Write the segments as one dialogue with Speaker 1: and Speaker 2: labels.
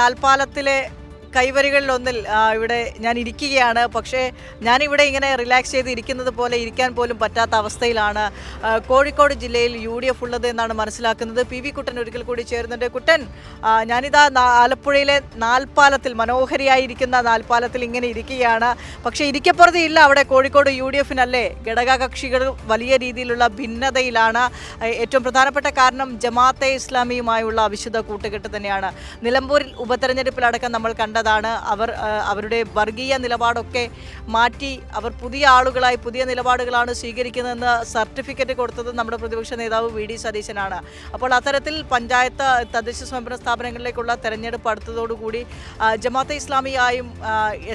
Speaker 1: നാൽപ്പാലത്തിലെ കൈവരികളിലൊന്നിൽ ഇവിടെ ഞാൻ ഇരിക്കുകയാണ്. പക്ഷേ ഞാനിവിടെ ഇങ്ങനെ റിലാക്സ് ചെയ്ത് ഇരിക്കുന്നത് പോലെ ഇരിക്കാൻ പോലും പറ്റാത്ത അവസ്ഥയിലാണ് കോഴിക്കോട് ജില്ലയിൽ UDF ഉള്ളത് എന്നാണ് മനസ്സിലാക്കുന്നത്. PV കുട്ടൻ ഒരിക്കൽ കൂടി ചേരുന്നുണ്ട്. കുട്ടൻ, ഞാനിതാ ആലപ്പുഴയിലെ നാൽപ്പാലത്തിൽ, മനോഹരിയായിരിക്കുന്ന നാൽപ്പാലത്തിൽ ഇങ്ങനെ ഇരിക്കുകയാണ്. പക്ഷേ ഇരിക്കപ്പുറത്ത് ഇല്ല അവിടെ കോഴിക്കോട് UDFനല്ലേ, ഘടകകക്ഷികൾ വലിയ രീതിയിലുള്ള ഭിന്നതയിലാണ്. ഏറ്റവും പ്രധാനപ്പെട്ട കാരണം ജമാഅത്തെ ഇസ്ലാമിയുമായുള്ള അവിശുദ്ധ കൂട്ടുകെട്ട് തന്നെയാണ്. നിലമ്പൂരിൽ ഉപതെരഞ്ഞെടുപ്പിലടക്കം നമ്മൾ കണ്ടതാണ്. അവരുടെ വർഗീയ നിലപാടൊക്കെ മാറ്റി അവർ പുതിയ ആളുകളായി പുതിയ നിലപാടുകളാണ് സ്വീകരിക്കുന്നതെന്ന് സർട്ടിഫിക്കറ്റ് കൊടുത്തത് നമ്മുടെ പ്രതിപക്ഷ നേതാവ് VD സതീശനാണ്. അപ്പോൾ അത്തരത്തിൽ പഞ്ചായത്ത് തദ്ദേശ സ്വയംഭരണ സ്ഥാപനങ്ങളിലേക്കുള്ള തെരഞ്ഞെടുപ്പ് അടുത്തതോടുകൂടി ജമാഅത്തെ ഇസ്ലാമിയായും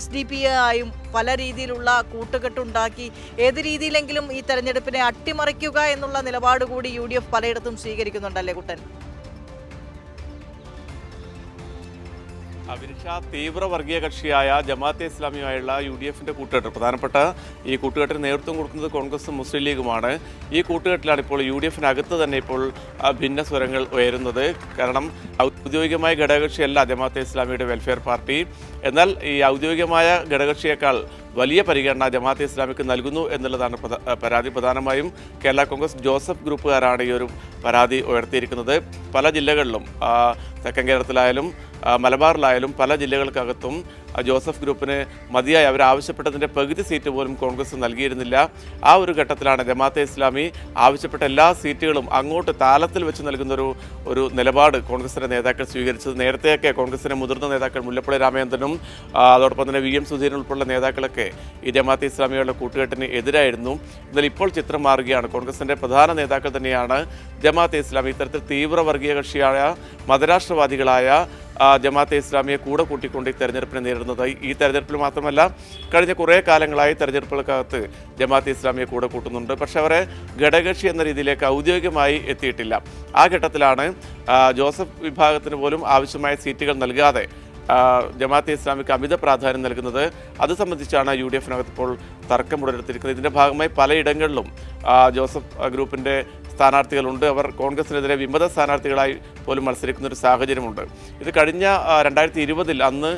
Speaker 1: SDP ആയും പല രീതിയിലുള്ള കൂട്ടുകെട്ടുണ്ടാക്കി ഏത് രീതിയിലെങ്കിലും ഈ തെരഞ്ഞെടുപ്പിനെ അട്ടിമറിക്കുക എന്നുള്ള നിലപാട് കൂടി UDF പലയിടത്തും സ്വീകരിക്കുന്നുണ്ടല്ലേ കുട്ടൻ?
Speaker 2: തീവ്ര വർഗീയ കക്ഷിയായ ജമാഅത്തെ ഇസ്ലാമിയുമായുള്ള UDFന്റെ കൂട്ടുകെട്ട്, പ്രധാനപ്പെട്ട ഈ കൂട്ടുകെട്ടിന് നേതൃത്വം കൊടുക്കുന്നത് കോൺഗ്രസും മുസ്ലിം ലീഗുമാണ്. ഈ കൂട്ടുകെട്ടിലാണ് ഇപ്പോൾ UDFനകത്ത് തന്നെ ഇപ്പോൾ ഭിന്ന സ്വരങ്ങൾ ഉയരുന്നത്. കാരണം ഔദ്യോഗികമായ ഘടകകക്ഷിയല്ല ജമാഅത്തെ ഇസ്ലാമിയുടെ വെൽഫെയർ പാർട്ടി. എന്നാൽ ഈ ഔദ്യോഗികമായ ഘടകകക്ഷിയേക്കാൾ വലിയ പരിഗണന ജമാഅത്തെ ഇസ്ലാമിക്ക് നൽകുന്നു എന്നുള്ളതാണ് പരാതി. പ്രധാനമായും കേരള കോൺഗ്രസ് ജോസഫ് ഗ്രൂപ്പുകാരാണ് ഈ ഒരു പരാതി ഉയർത്തിയിരിക്കുന്നത്. പല ജില്ലകളിലും തെക്കൻ കേരളത്തിലായാലും മലബാറിലായാലും പല ജില്ലകൾക്കകത്തും ജോസഫ് ഗ്രൂപ്പിന് മതിയായി അവരാവശ്യപ്പെട്ടതിൻ്റെ പകുതി സീറ്റ് പോലും കോൺഗ്രസ് നൽകിയിരുന്നില്ല. ആ ഒരു ഘട്ടത്തിലാണ് ജമാഅത്തെ ഇസ്ലാമി ആവശ്യപ്പെട്ട എല്ലാ സീറ്റുകളും അങ്ങോട്ട് താലത്തിൽ വെച്ച് നൽകുന്നൊരു നിലപാട് കോൺഗ്രസിൻ്റെ നേതാക്കൾ സ്വീകരിച്ചത്. നേരത്തെയൊക്കെ കോൺഗ്രസിൻ്റെ മുതിർന്ന നേതാക്കൾ മുല്ലപ്പള്ളി രാമചന്ദ്രനും അതോടൊപ്പം തന്നെ VM സുധീരൻ ഉൾപ്പെടെയുള്ള നേതാക്കളൊക്കെ ഈ ജമാഅത്തെ ഇസ്ലാമിയുള്ള കൂട്ടുകെട്ടിന് എതിരായിരുന്നു. എന്നാൽ ഇപ്പോൾ ചിത്രം മാറുകയാണ്. കോൺഗ്രസിൻ്റെ പ്രധാന നേതാക്കൾ തന്നെയാണ് ജമാഅത്തെ ഇസ്ലാമി ഇത്തരത്തിൽ തീവ്ര വർഗീയ കക്ഷിയായ മതരാഷ്ട്രവാദികളായ ജമാഅത്തെ ഇസ്ലാമിയെ കൂടെ കൂട്ടിക്കൊണ്ട് ഈ തെരഞ്ഞെടുപ്പിനെ നേരിടുന്നത്. ഈ തെരഞ്ഞെടുപ്പിൽ മാത്രമല്ല, കഴിഞ്ഞ കുറേ കാലങ്ങളായി തെരഞ്ഞെടുപ്പുകൾക്കകത്ത് ജമാഅത്തെ ഇസ്ലാമിയെ കൂടെ കൂട്ടുന്നുണ്ട്. പക്ഷെ അവരെ ഘടകകക്ഷി എന്ന രീതിയിലേക്ക് ഔദ്യോഗികമായി എത്തിയിട്ടില്ല. ആ ഘട്ടത്തിലാണ് ജോസഫ് വിഭാഗത്തിന് പോലും ആവശ്യമായ സീറ്റുകൾ നൽകാതെ ജമാഅത്തെ ഇസ്ലാമിക്ക് അമിത പ്രാധാന്യം നൽകുന്നത്. അത് സംബന്ധിച്ചാണ് UDFനകത്ത് ഇപ്പോൾ തർക്കമുടലെടുത്തിരിക്കുന്നത്. ഇതിൻ്റെ ഭാഗമായി പലയിടങ്ങളിലും ജോസഫ് ഗ്രൂപ്പിൻ്റെ സ്ഥാനാർത്ഥികളുണ്ട്. അവർ കോൺഗ്രസിനെതിരെ വിമത സ്ഥാനാർത്ഥികളായി പോലും മത്സരിക്കുന്ന ഒരു സാഹചര്യമുണ്ട്. ഇത് കഴിഞ്ഞ 2020 അന്ന്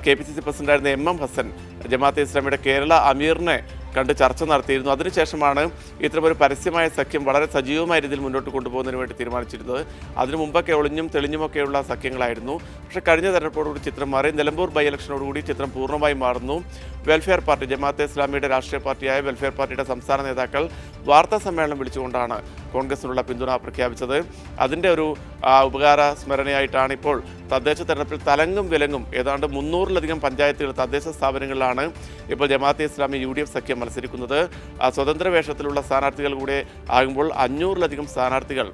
Speaker 2: KPCC പ്രസിഡന്റായിരുന്ന MM ഹസൻ ജമാഅത്തെ ഇസ്ലാമിയുടെ കേരള അമീറിനെ കണ്ട് ചർച്ച നടത്തിയിരുന്നു. അതിനുശേഷമാണ് ഇത്തരമൊരു പരസ്യമായ സഖ്യം വളരെ സജീവമായ രീതിയിൽ മുന്നോട്ട് കൊണ്ടുപോകുന്നതിന് വേണ്ടി തീരുമാനിച്ചിരുന്നത്. അതിനു മുമ്പൊക്കെ ഒളിഞ്ഞും തെളിഞ്ഞുമൊക്കെയുള്ള സഖ്യങ്ങളായിരുന്നു. പക്ഷേ കഴിഞ്ഞ തെരഞ്ഞെടുപ്പോടുകൂടി ചിത്രം മാറി. നിലമ്പൂർ ബൈ ഇലക്ഷനോടുകൂടി ചിത്രം പൂർണ്ണമായി മാറുന്നു. വെൽഫെയർ പാർട്ടി, ജമാഅത്തെ ഇസ്ലാമിയുടെ രാഷ്ട്രീയ പാർട്ടിയായ വെൽഫെയർ പാർട്ടിയുടെ സംസ്ഥാന നേതാക്കൾ വാർത്താ സമ്മേളനം വിളിച്ചുകൊണ്ടാണ് കോൺഗ്രസിനുള്ള പിന്തുണ പ്രഖ്യാപിച്ചത്. അതിൻ്റെ ഒരു ഉപകാര സ്മരണയായിട്ടാണ് ഇപ്പോൾ തദ്ദേശ തെരഞ്ഞെടുപ്പിൽ തലങ്ങും വിലങ്ങും ഏതാണ്ട് 300-ലധികം പഞ്ചായത്തുകൾ, തദ്ദേശ സ്ഥാപനങ്ങളിലാണ് ഇപ്പോൾ ജമാഅത്തെ ഇസ്ലാമി UDF സഖ്യം മത്സരിക്കുന്നത്. സ്വതന്ത്ര വേഷത്തിലുള്ള സ്ഥാനാർത്ഥികൾ കൂടെ ആകുമ്പോൾ 500-ലധികം സ്ഥാനാർത്ഥികൾ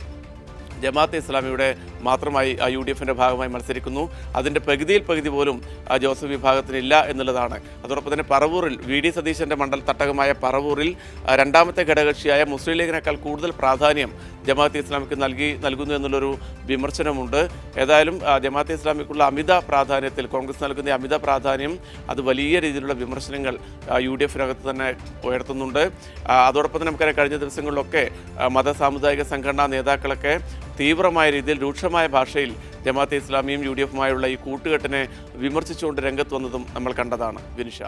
Speaker 2: ജമാഅത്തെ ഇസ്ലാമിയുടെ മാത്രമായി UDFന്റെ ഭാഗമായി മത്സരിക്കുന്നു. അതിൻ്റെ പകുതി പോലും ജോസഫ് വിഭാഗത്തിനില്ല എന്നുള്ളതാണ്. അതോടൊപ്പം തന്നെ പറവൂരിൽ VD സതീശൻ്റെ മണ്ഡല തട്ടകമായ പറവൂരിൽ രണ്ടാമത്തെ ഘടകകക്ഷിയായ മുസ്ലിം ലീഗിനേക്കാൾ കൂടുതൽ പ്രാധാന്യം ജമാഅത്തെ ഇസ്ലാമിക്ക് നൽകുന്നു എന്നുള്ളൊരു വിമർശനമുണ്ട്. ഏതായാലും ജമാഅത്തെ ഇസ്ലാമിക്കുള്ള അമിത പ്രാധാന്യത്തിൽ കോൺഗ്രസ് നൽകുന്ന അമിത പ്രാധാന്യം അത് വലിയ രീതിയിലുള്ള വിമർശനങ്ങൾ UDFനകത്ത് തന്നെ ഉയർത്തുന്നുണ്ട്. അതോടൊപ്പം തന്നെ നമുക്കറിയാം, കഴിഞ്ഞ ദിവസങ്ങളിലൊക്കെ മത സാമുദായിക സംഘടനാ നേതാക്കളൊക്കെ തീവ്രമായ രീതിയിൽ രൂക്ഷമായ ഭാഷയിൽ ജമാഅത്തെ ഇസ്ലാമിയും UDFുമായുള്ള ഈ കൂട്ടുകെട്ടിനെ വിമർശിച്ചുകൊണ്ട് രംഗത്ത് വന്നതും നമ്മൾ കണ്ടതാണ്. വിനിഷ.